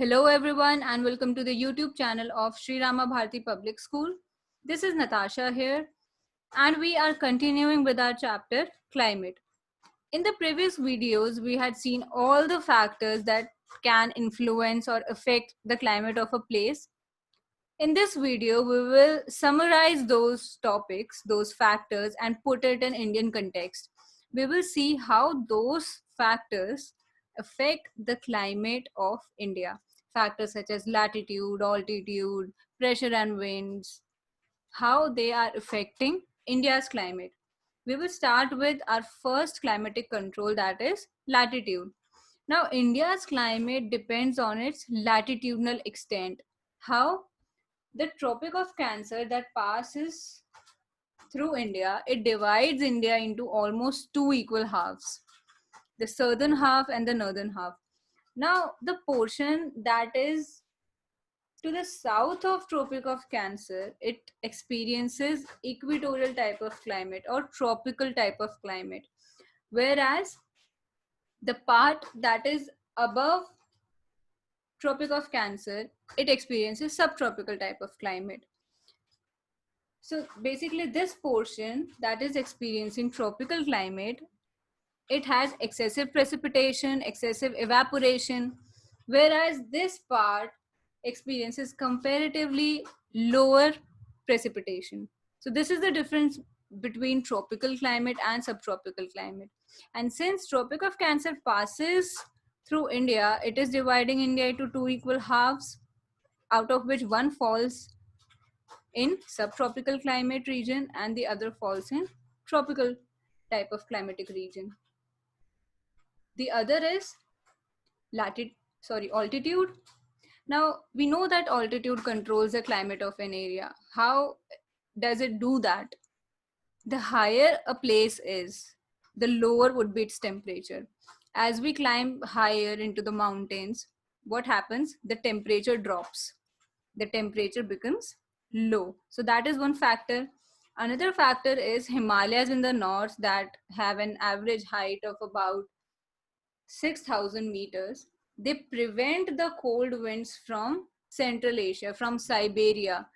Hello everyone and welcome to the YouTube channel of Sri Rama Bharati Public School. This is Natasha here and we are continuing with our chapter Climate. In the previous videos we had seen all the factors that can influence or affect the climate of a place. In this video we will summarize those topics, those factors and put it in Indian context. We will see how those factors affect the climate of India. Factors such as latitude, altitude, pressure and winds, how they are affecting India's climate. We will start with our first climatic control, that is latitude. Now, India's climate depends on its latitudinal extent. How? The Tropic of Cancer that passes through India, it divides India into almost two equal halves, the southern half and the northern half. Now, the portion that is to the south of Tropic of Cancer, it experiences equatorial type of climate or tropical type of climate, whereas the part that is above Tropic of Cancer, it experiences subtropical type of climate. So basically this portion that is experiencing tropical climate, it has excessive precipitation, excessive evaporation, whereas this part experiences comparatively lower precipitation. So this is the difference between tropical climate and subtropical climate. And since Tropic of Cancer passes through India, it is dividing India into two equal halves, out of which one falls in subtropical climate region and the other falls in tropical type of climatic region. The other is altitude. Now we know that altitude controls the climate of an area. How does it do that? The higher a place is, the lower would be its temperature. As we climb higher into the mountains, what happens? The temperature drops. The temperature becomes low. So that is one factor. Another factor is Himalayas in the north that have an average height of about 6,000 meters. They prevent the cold winds from Central Asia, from Siberia,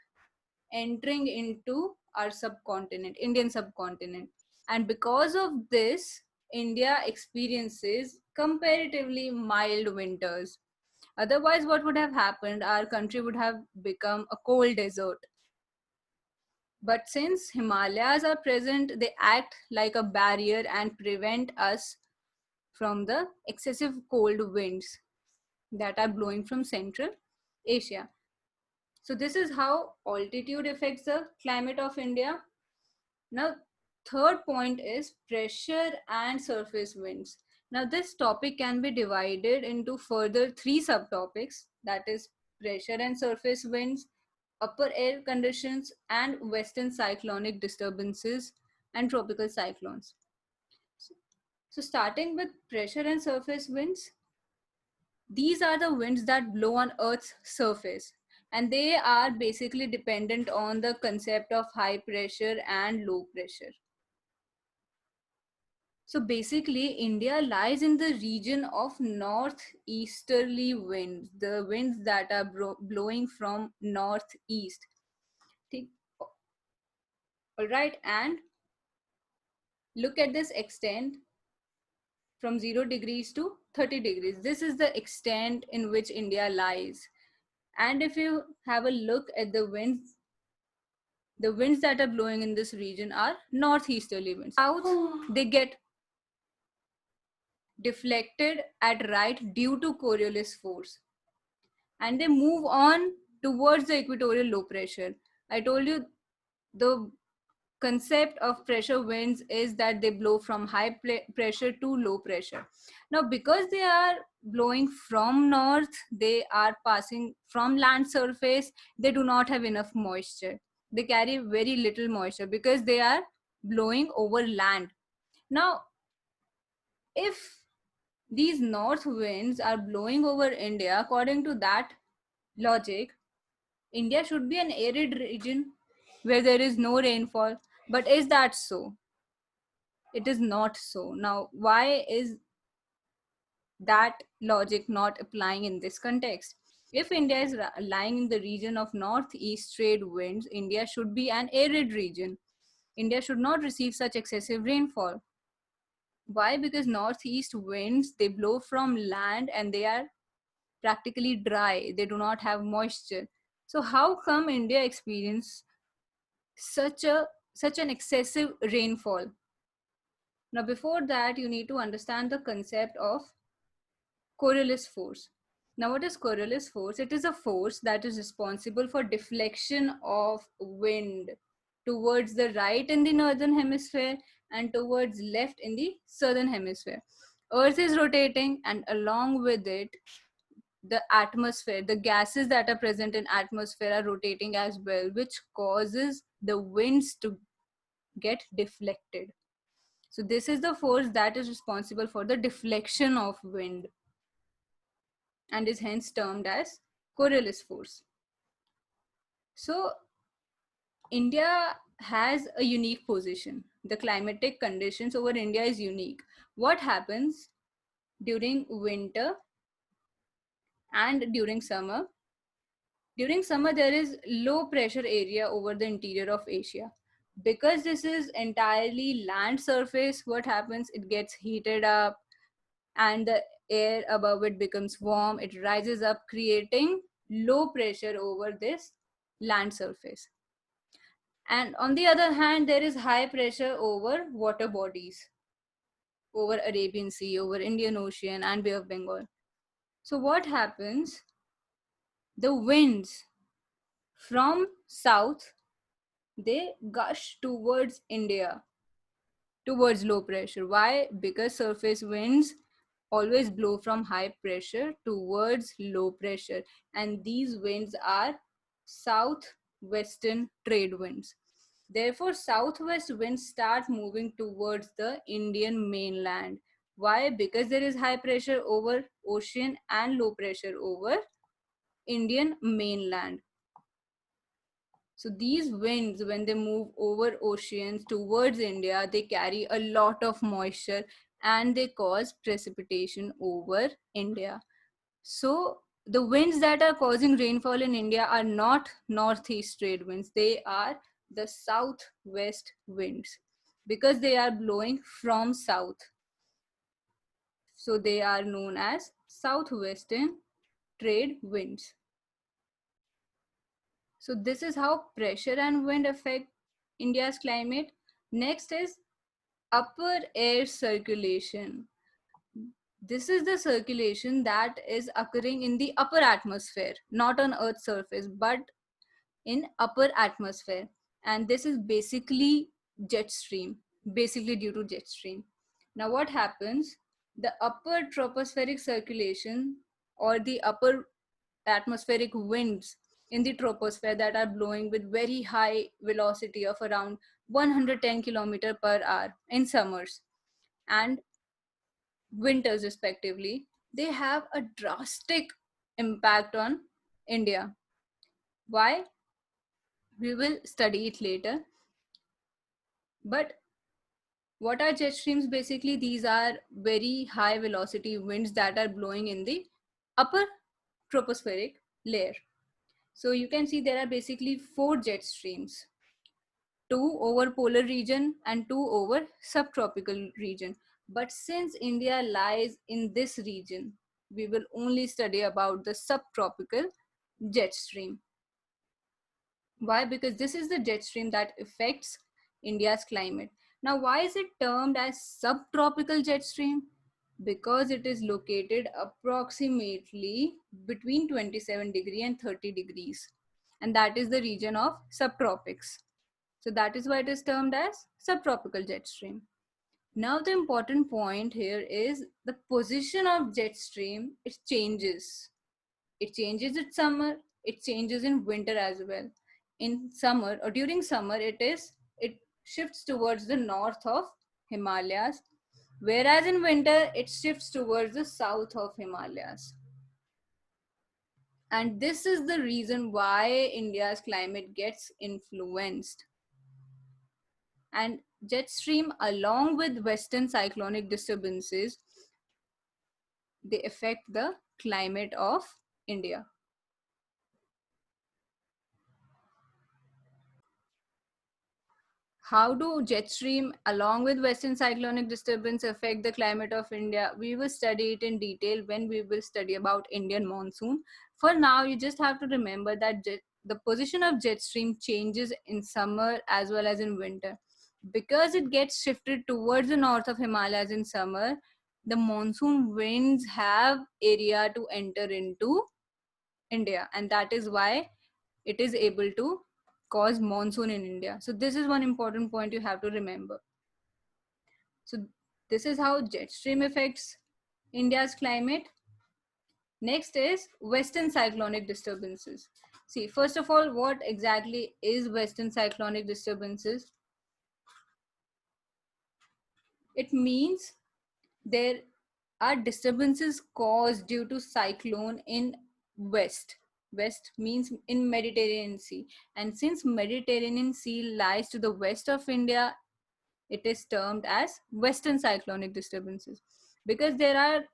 entering into our subcontinent, Indian subcontinent. And because of this, India experiences comparatively mild winters. Otherwise, what would have happened? Our country would have become a cold desert. But since Himalayas are present, they act like a barrier and prevent us from the excessive cold winds that are blowing from Central Asia. So this is how altitude affects the climate of India. Now, third point is pressure and surface winds. Now, this topic can be divided into further three subtopics, that is pressure and surface winds, upper air conditions, and western cyclonic disturbances and tropical cyclones. So starting with pressure and surface winds, these are the winds that blow on Earth's surface, and they are basically dependent on the concept of high pressure and low pressure. So basically, India lies in the region of northeasterly winds, the winds that are blowing from northeast. All right, and look at this extent from 0 degrees to 30 degrees. This is the extent in which India lies. And if you have a look at the winds that are blowing in this region are northeasterly winds. South, they get deflected at right due to Coriolis force, and they move on towards the equatorial low pressure. I told you the concept of pressure winds is that they blow from high pressure to low pressure. Now, because they are blowing from north, they are passing from land surface, they do not have enough moisture. They carry very little moisture because they are blowing over land. Now, if these north winds are blowing over India, according to that logic, India should be an arid region where there is no rainfall. But is that so? It is not so. Now, why is that logic not applying in this context? If India is lying in the region of northeast trade winds, India should be an arid region. India should not receive such excessive rainfall. Why? Because northeast winds, they blow from land and they are practically dry. They do not have moisture. So how come India experience such a such an excessive rainfall? Now before that, you need to understand the concept of Coriolis force. Now, what is Coriolis force? It is a force that is responsible for deflection of wind towards the right in the northern hemisphere and towards left in the southern hemisphere. Earth is rotating, and along with it, the atmosphere, the gases that are present in atmosphere are rotating as well, which causes the winds to get deflected. So this is the force that is responsible for the deflection of wind and is hence termed as Coriolis force. So India has a unique position. The climatic conditions over India is unique. What happens during winter and during summer? During summer, there is low pressure area over the interior of Asia. Because this is entirely land surface, what happens? It gets heated up and the air above it becomes warm. It rises up, creating low pressure over this land surface. And on the other hand, there is high pressure over water bodies, over Arabian Sea, over Indian Ocean and Bay of Bengal. So what happens? The winds from south, they gush towards India, towards low pressure. Why? Because surface winds always blow from high pressure towards low pressure, and these winds are southwestern trade winds. Therefore, southwest winds start moving towards the Indian mainland. Why? Because there is high pressure over ocean and low pressure over Indian mainland. So these winds, when they move over oceans towards India, they carry a lot of moisture and they cause precipitation over India. So the winds that are causing rainfall in India are not northeast trade winds. They are the southwest winds because they are blowing from south. So they are known as southwestern trade winds. So this is how pressure and wind affect India's climate. Next is upper air circulation. This is the circulation that is occurring in the upper atmosphere, not on Earth's surface, but in upper atmosphere. And this is basically jet stream, basically due to jet stream. Now what happens? The upper tropospheric circulation or the upper atmospheric winds in the troposphere that are blowing with very high velocity of around 110 kilometer per hour in summers and winters respectively, they have a drastic impact on India. Why? We will study it later. But what are jet streams? Basically, these are very high velocity winds that are blowing in the upper tropospheric layer. So you can see there are basically four jet streams, two over polar region and two over subtropical region. But since India lies in this region, we will only study about the subtropical jet stream. Why? Because this is the jet stream that affects India's climate. Now, why is it termed as subtropical jet stream? Because it is located approximately between 27 degree and 30 degrees. And that is the region of subtropics. So that is why it is termed as subtropical jet stream. Now the important point here is the position of jet stream, it changes. It changes in summer, it changes in winter as well. In summer or during summer, it shifts towards the north of Himalayas, whereas in winter it shifts towards the south of Himalayas. And this is the reason why India's climate gets influenced. And jet stream, along with western cyclonic disturbances, they affect the climate of India. how do jet stream along with western cyclonic disturbance affect the climate of India? We will study it in detail when we will study about Indian monsoon. For now, you just have to remember that the position of jet stream changes in summer as well as in winter. Because it gets shifted towards the north of Himalayas in summer, the monsoon winds have area to enter into India, and that is why it is able to cause monsoon in India. So this is one important point you have to remember. So this is how jet stream affects India's climate. Next is western cyclonic disturbances. See, first of all, what exactly is western cyclonic disturbances? It means there are disturbances caused due to cyclone in west means in Mediterranean Sea, and since Mediterranean Sea lies to the west of India, it is termed as western cyclonic disturbances, because there are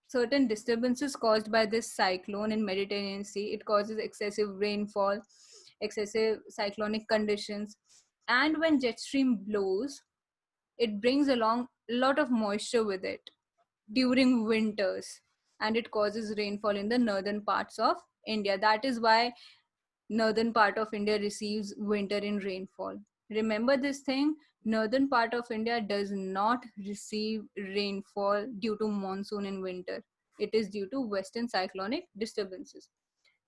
certain disturbances caused by this cyclone in Mediterranean Sea. It causes excessive rainfall, excessive cyclonic conditions, and when jet stream blows, it brings along a lot of moisture with it during winters, and it causes rainfall in the northern parts of India. That is why northern part of India receives winter in rainfall. Remember this thing, northern part of India does not receive rainfall due to monsoon in winter. It is due to western cyclonic disturbances.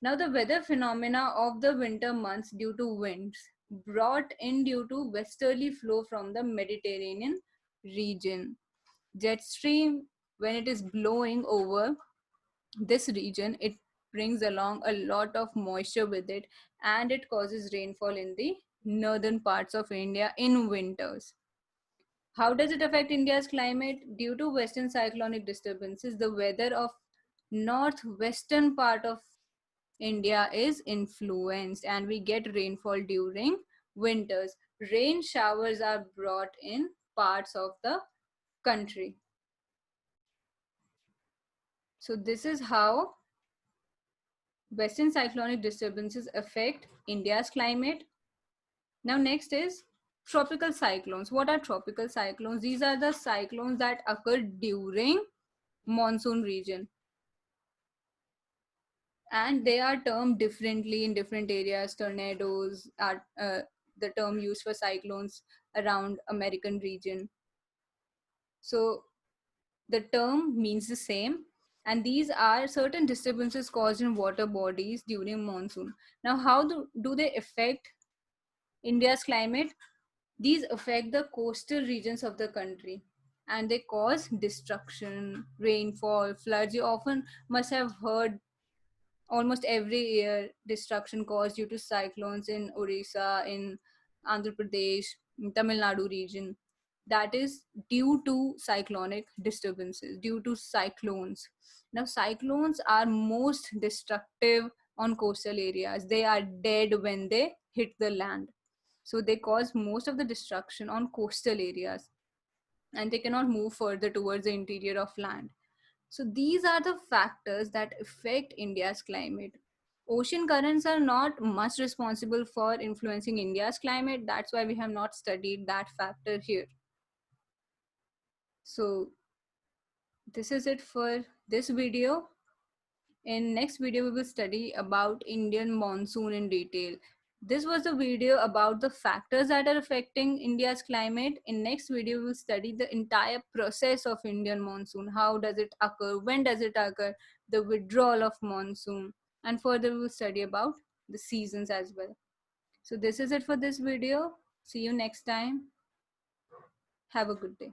Now the weather phenomena of the winter months due to winds brought in due to westerly flow from the Mediterranean region. Jet stream, when it is blowing over this region, it brings along a lot of moisture with it, and it causes rainfall in the northern parts of India in winters. How does it affect India's climate? Due to western cyclonic disturbances, the weather of northwestern part of India is influenced, and we get rainfall during winters. Rain showers are brought in parts of the country. So this is how western cyclonic disturbances affect India's climate. Now next is tropical cyclones. What are tropical cyclones? These are the cyclones that occur during monsoon region, and they are termed differently in different areas. Tornadoes are the term used for cyclones around American region. So the term means the same, and these are certain disturbances caused in water bodies during monsoon. Now how do they affect India's climate? These affect the coastal regions of the country, and they cause destruction, rainfall, floods. You often must have heard almost every year destruction caused due to cyclones in Orissa, in Andhra Pradesh, in Tamil Nadu region. That is due to cyclonic disturbances, due to cyclones. Now, cyclones are most destructive on coastal areas. They are dead when they hit the land. So they cause most of the destruction on coastal areas, and they cannot move further towards the interior of land. So these are the factors that affect India's climate. Ocean currents are not much responsible for influencing India's climate. That's why we have not studied that factor here. So this is it for this video. In next video, we will study about Indian monsoon in detail. This was a video about the factors that are affecting India's climate. In next video, we will study the entire process of Indian monsoon. How does it occur? When does it occur? The withdrawal of monsoon. And further, we will study about the seasons as well. So this is it for this video. See you next time. Have a good day.